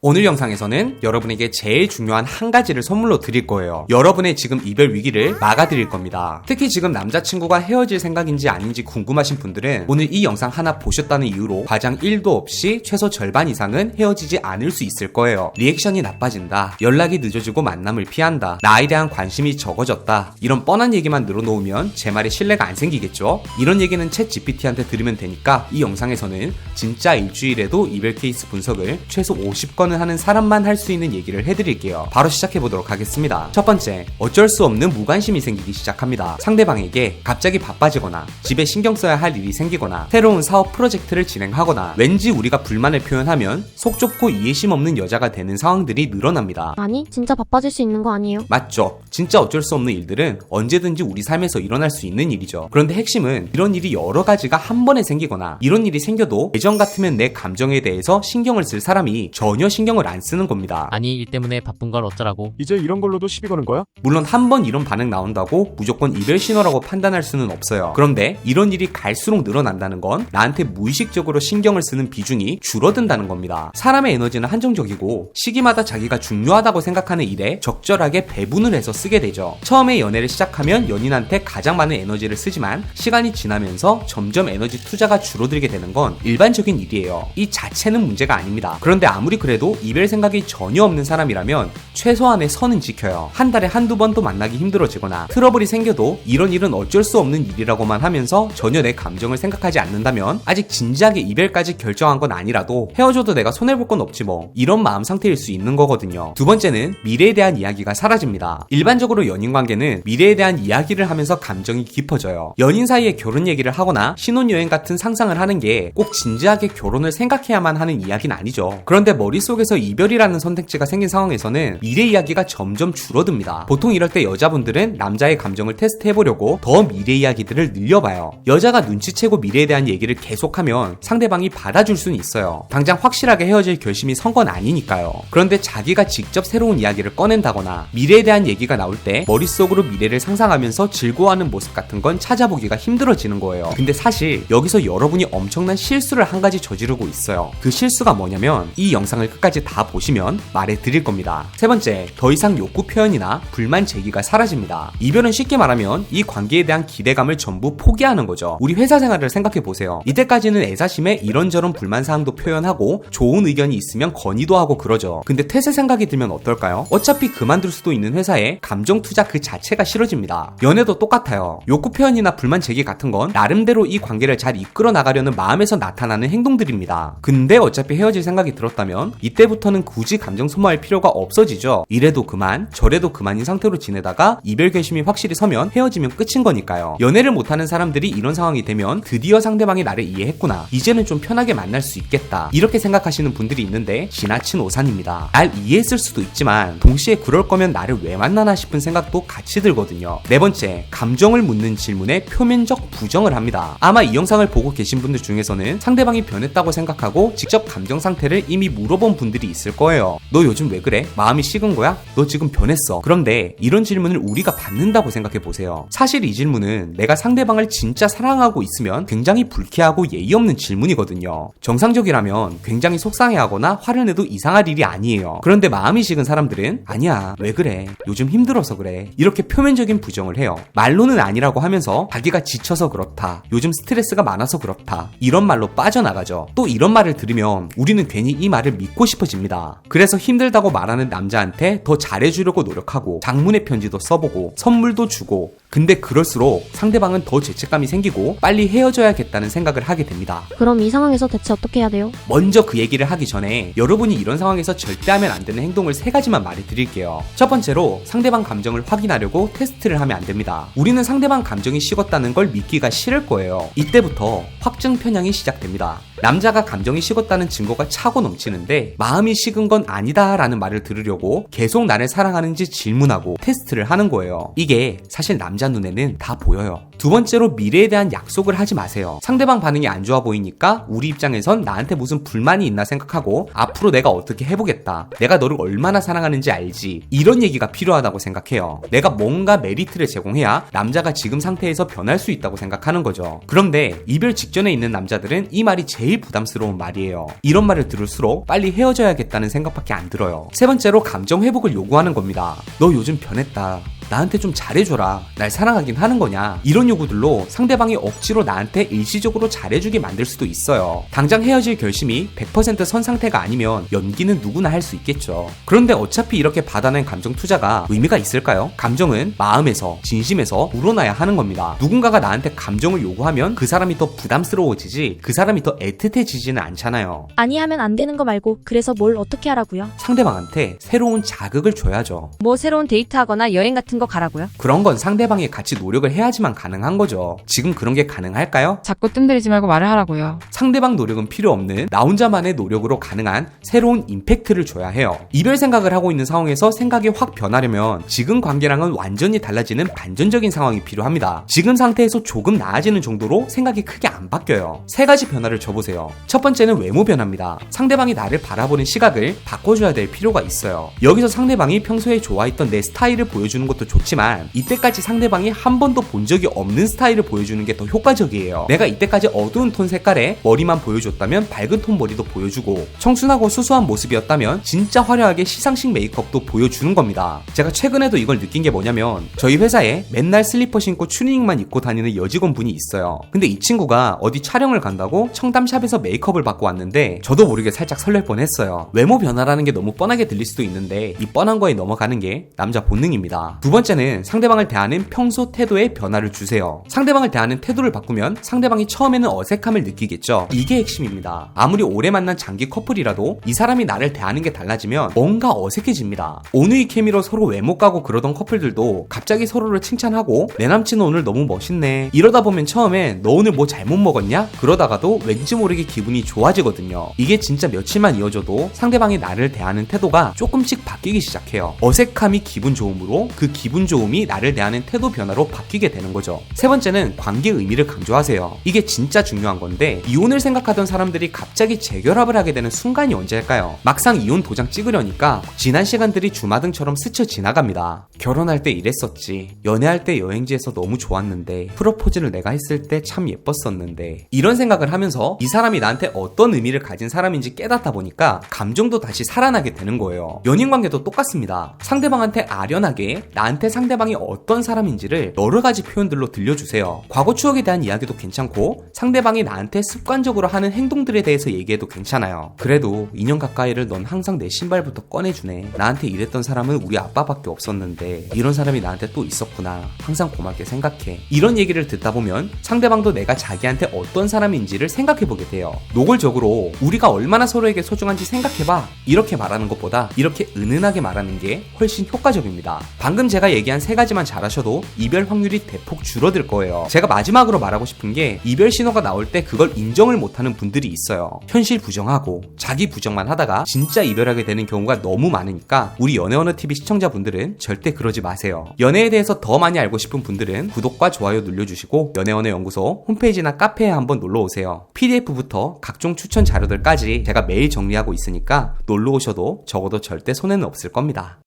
오늘 영상에서는 여러분에게 제일 중요한 한 가지를 선물로 드릴 거예요. 여러분의 지금 이별 위기를 막아드릴 겁니다. 특히 지금 남자친구가 헤어질 생각인지 아닌지 궁금하신 분들은 오늘 이 영상 하나 보셨다는 이유로 과장 1도 없이 최소 절반 이상은 헤어지지 않을 수 있을 거예요. 리액션이 나빠진다, 연락이 늦어지고 만남을 피한다, 나에 대한 관심이 적어졌다, 이런 뻔한 얘기만 늘어놓으면 제 말에 신뢰가 안 생기겠죠? 이런 얘기는 챗 GPT한테 들으면 되니까 이 영상에서는 진짜 일주일에도 이별 케이스 분석을 최소 50건 하는 사람만 할 수 있는 얘기를 해드릴게요. 바로 시작해보도록 하겠습니다. 첫 번째, 어쩔 수 없는 무관심이 생기기 시작합니다. 상대방에게 갑자기 바빠지거나 집에 신경 써야 할 일이 생기거나 새로운 사업 프로젝트를 진행하거나 왠지 우리가 불만을 표현하면 속 좁고 이해심 없는 여자가 되는 상황들이 늘어납니다. 아니, 진짜 바빠질 수 있는 거 아니에요? 맞죠. 진짜 어쩔 수 없는 일들은 언제든지 우리 삶에서 일어날 수 있는 일이죠. 그런데 핵심은 이런 일이 여러 가지가 한 번에 생기거나 이런 일이 생겨도 예전 같으면 내 감정에 대해서 신경을 쓸 사람이 전혀 신경을 안 쓰는 겁니다. 아니 일 때문에 바쁜 걸 어쩌라고. 이제 이런 걸로도 시비 거는 거야? 물론 한 번 이런 반응 나온다고 무조건 이별 신호라고 판단할 수는 없어요. 그런데 이런 일이 갈수록 늘어난다는 건 나한테 무의식적으로 신경을 쓰는 비중이 줄어든다는 겁니다. 사람의 에너지는 한정적이고 시기마다 자기가 중요하다고 생각하는 일에 적절하게 배분을 해서 쓰게 되죠. 처음에 연애를 시작하면 연인한테 가장 많은 에너지를 쓰지만 시간이 지나면서 점점 에너지 투자가 줄어들게 되는 건 일반적인 일이에요. 이 자체는 문제가 아닙니다. 그런데 아무리 그래도 이별 생각이 전혀 없는 사람이라면 최소한의 선은 지켜요. 한 달에 한두 번도 만나기 힘들어지거나 트러블이 생겨도 이런 일은 어쩔 수 없는 일이라고만 하면서 전혀 내 감정을 생각하지 않는다면 아직 진지하게 이별까지 결정한 건 아니라도 헤어져도 내가 손해볼 건 없지 뭐, 이런 마음 상태일 수 있는 거거든요. 두 번째는 미래에 대한 이야기가 사라집니다. 일반적으로 연인 관계는 미래에 대한 이야기를 하면서 감정이 깊어져요. 연인 사이에 결혼 얘기를 하거나 신혼여행 같은 상상을 하는 게 꼭 진지하게 결혼을 생각해야만 하는 이야기는 아니죠. 그런데 머릿속에서 이별이라는 선택지가 생긴 상황에서는 미래 이야기가 점점 줄어듭니다. 보통 이럴 때 여자분들은 남자의 감정을 테스트해보려고 더 미래 이야기들을 늘려봐요. 여자가 눈치채고 미래에 대한 얘기를 계속하면 상대방이 받아줄 수는 있어요. 당장 확실하게 헤어질 결심이 선 건 아니니까요. 그런데 자기가 직접 새로운 이야기를 꺼낸다거나 미래에 대한 얘기가 나올 때 머릿속으로 미래를 상상하면서 즐거워하는 모습 같은 건 찾아보기가 힘들어지는 거예요. 근데 사실 여기서 여러분이 엄청난 실수를 한 가지 저지르고 있어요. 그 실수가 뭐냐면 이 영상을 끝까지 다 보시면 말해드릴 겁니다. 세 번째, 더 이상 욕구 표현이나 불만 제기가 사라집니다. 이별은 쉽게 말하면 이 관계에 대한 기대감을 전부 포기하는 거죠. 우리 회사 생활을 생각해보세요. 이때까지는 애사심에 이런저런 불만사항도 표현하고 좋은 의견이 있으면 건의도 하고 그러죠. 근데 퇴사 생각이 들면 어떨까요? 어차피 그만둘 수도 있는 회사에 감정 투자 그 자체가 싫어집니다. 연애도 똑같아요. 욕구 표현이나 불만 제기 같은 건 나름대로 이 관계를 잘 이끌어 나가려는 마음에서 나타나는 행동들입니다. 근데 어차피 헤어질 생각이 들었다면 이때부터는 굳이 감정 소모할 필요가 없어지죠. 이래도 그만 저래도 그만인 상태로 지내다가 이별 결심이 확실히 서면 헤어지면 끝인 거니까요. 연애를 못하는 사람들이 이런 상황이 되면 드디어 상대방이 나를 이해했구나, 이제는 좀 편하게 만날 수 있겠다, 이렇게 생각하시는 분들이 있는데 지나친 오산입니다. 날 이해했을 수도 있지만 동시에 그럴 거면 나를 왜 만나나 싶은 생각도 같이 들거든요. 네 번째, 감정을 묻는 질문에 표면적 부정을 합니다. 아마 이 영상을 보고 계신 분들 중에서는 상대방이 변했다고 생각하고 직접 감정 상태를 이미 물어본 분들이 있을 거예요. 너 요즘 왜 그래? 마음이 식은 거야? 너 지금 변했어. 그런데 이런 질문을 우리가 받는다고 생각해보세요. 사실 이 질문은 내가 상대방을 진짜 사랑하고 있으면 굉장히 불쾌하고 예의 없는 질문이거든요. 정상적이라면 굉장히 속상해하거나 화를 내도 이상할 일이 아니에요. 그런데 마음이 식은 사람들은 아니야, 왜 그래? 요즘 힘들어서 그래, 이렇게 표면적인 부정을 해요. 말로는 아니라고 하면서 자기가 지쳐서 그렇다, 요즘 스트레스가 많아서 그렇다, 이런 말로 빠져나가죠. 또 이런 말을 들으면 우리는 괜히 이 말을 믿고 싶어집니다. 그래서 힘들다고 말하는 남자한테 더 잘해주려고 노력하고 장문의 편지도 써보고 선물도 주고, 근데 그럴수록 상대방은 더 죄책감이 생기고 빨리 헤어져야겠다는 생각을 하게 됩니다. 그럼 이 상황에서 대체 어떻게 해야 돼요? 먼저 그 얘기를 하기 전에 여러분이 이런 상황에서 절대 하면 안 되는 행동을 세 가지만 말해드릴게요. 첫 번째로, 상대방 감정을 확인하려고 테스트를 하면 안 됩니다. 우리는 상대방 감정이 식었다는 걸 믿기가 싫을 거예요. 이때부터 확증 편향이 시작됩니다. 남자가 감정이 식었다는 증거가 차고 넘치는데 마음이 식은 건 아니다 라는 말을 들으려고 계속 나를 사랑하는지 질문하고 테스트를 하는 거예요. 이게 사실 남자 눈에는 다 보여요. 두 번째로 미래에 대한 약속을 하지 마세요. 상대방 반응이 안 좋아 보이니까 우리 입장에선 나한테 무슨 불만이 있나 생각하고 앞으로 내가 어떻게 해보겠다. 내가 너를 얼마나 사랑하는지 알지. 이런 얘기가 필요하다고 생각해요. 내가 뭔가 메리트를 제공해야 남자가 지금 상태에서 변할 수 있다고 생각하는 거죠. 그런데 이별 직전에 있는 남자들은 이 말이 제일 부담스러운 말이에요. 이런 말을 들을수록 빨리 헤어져야겠다는 생각밖에 안 들어요. 세 번째로 감정 회복을 요구하는 겁니다. 너 요즘 변했다. 나한테 좀 잘해줘라. 날 사랑하긴 하는 거냐. 이런 요구들로 상대방이 억지로 나한테 일시적으로 잘해주게 만들 수도 있어요. 당장 헤어질 결심이 100% 선 상태가 아니면 연기는 누구나 할 수 있겠죠. 그런데 어차피 이렇게 받아낸 감정 투자가 의미가 있을까요? 감정은 마음에서 진심에서 우러나야 하는 겁니다. 누군가가 나한테 감정을 요구하면 그 사람이 더 부담스러워지지 그 사람이 더 애틋해지지는 않잖아요. 아니 하면 안 되는 거 말고 그래서 뭘 어떻게 하라고요? 상대방한테 새로운 자극을 줘야죠. 뭐 새로운 데이트하거나 여행 같은 거 가라고요? 그런 건 상대방이 같이 노력을 해야지만 가능한 거죠. 지금 그런 게 가능할까요? 자꾸 뜸들이지 말고 말을 하라고요. 상대방 노력은 필요 없는 나 혼자만의 노력으로 가능한 새로운 임팩트를 줘야 해요. 이별 생각을 하고 있는 상황에서 생각이 확 변하려면 지금 관계랑은 완전히 달라지는 반전적인 상황이 필요합니다. 지금 상태에서 조금 나아지는 정도로 생각이 크게 안 바뀌어요. 세 가지 변화를 줘보세요. 첫 번째는 외모 변화입니다. 상대방이 나를 바라보는 시각을 바꿔줘야 될 필요가 있어요. 여기서 상대방이 평소에 좋아했던 내 스타일을 보여주는 것도 좋지만 이때까지 상대방이 한 번도 본 적이 없는 스타일을 보여주는 게 더 효과적이에요. 내가 이때까지 어두운 톤 색깔의 머리만 보여줬다면 밝은 톤 머리도 보여주고 청순하고 수수한 모습이었다면 진짜 화려하게 시상식 메이크업도 보여주는 겁니다. 제가 최근에도 이걸 느낀 게 뭐냐면 저희 회사에 맨날 슬리퍼 신고 추리닝만 입고 다니는 여직원분이 있어요. 근데 이 친구가 어디 촬영을 간다고 청담샵에서 메이크업을 받고 왔는데 저도 모르게 살짝 설렐 뻔했어요. 외모 변화라는 게 너무 뻔하게 들릴 수도 있는데 이 뻔한 거에 넘어가는 게 남자 본능입니다. 두 번째는 상대방을 대하는 평소 태도에 변화를 주세요. 상대방을 대하는 태도를 바꾸면 상대방이 처음에는 어색함을 느끼겠죠. 이게 핵심입니다. 아무리 오래 만난 장기 커플이라도 이 사람이 나를 대하는 게 달라지면 뭔가 어색해집니다. 오누이 케미로 서로 외모 까고 그러던 커플들도 갑자기 서로를 칭찬하고 내 남친은 오늘 너무 멋있네. 이러다 보면 처음엔 너 오늘 뭐 잘못 먹었냐? 그러다가도 왠지 모르게 기분이 좋아지거든요. 이게 진짜 며칠만 이어져도 상대방이 나를 대하는 태도가 조금씩 바뀌기 시작해요. 어색함이 기분 좋음으로 그 기분 좋음이 나를 대하는 태도 변화로 바뀌게 되는 거죠. 세 번째는 관계의 의미를 강조하세요. 이게 진짜 중요한 건데 이혼을 생각하던 사람들이 갑자기 재결합을 하게 되는 순간이 언제일까요? 막상 이혼 도장 찍으려니까 지난 시간들이 주마등처럼 스쳐 지나갑니다. 결혼할 때 이랬었지. 연애할 때 여행지에서 너무 좋았는데 프로포즈를 내가 했을 때 참 예뻤었는데 이런 생각을 하면서 이 사람이 나한테 어떤 의미를 가진 사람인지 깨닫다 보니까 감정도 다시 살아나게 되는 거예요. 연인관계도 똑같습니다. 상대방한테 아련하게 나한테 상대방이 어떤 사람인지를 여러 가지 표현들로 들려주세요. 과거 추억에 대한 이야기도 괜찮고 상대방이 나한테 습관적으로 하는 행동들에 대해서 얘기해도 괜찮아요. 그래도 2년 가까이를 넌 항상 내 신발부터 꺼내주네. 나한테 이랬던 사람은 우리 아빠밖에 없었는데 이런 사람이 나한테 또 있었구나. 항상 고맙게 생각해. 이런 얘기를 듣다 보면 상대방도 내가 자기한테 어떤 사람인지를 생각해보게 돼요. 노골적으로 우리가 얼마나 서로에게 소중한지 생각해봐. 이렇게 말하는 것보다 이렇게 은은하게 말하는 게 훨씬 효과적입니다. 방금 제가 얘기한 세 가지만 잘하셔도 이별 확률이 대폭 줄어들 거예요. 제가 마지막으로 말하고 싶은 게 이별 신호가 나올 때 그걸 인정을 못하는 분들이 있어요. 현실 부정하고 자기 부정만 하다가 진짜 이별하게 되는 경우가 너무 많으니까 우리 연애언어TV 시청자분들은 절대 그러지 마세요. 연애에 대해서 더 많이 알고 싶은 분들은 구독과 좋아요 눌러주시고 연애언어연구소 홈페이지나 카페에 한번 놀러오세요. PDF부터 각종 추천 자료들까지 제가 매일 정리하고 있으니까 놀러오셔도 적어도 절대 손해는 없을 겁니다.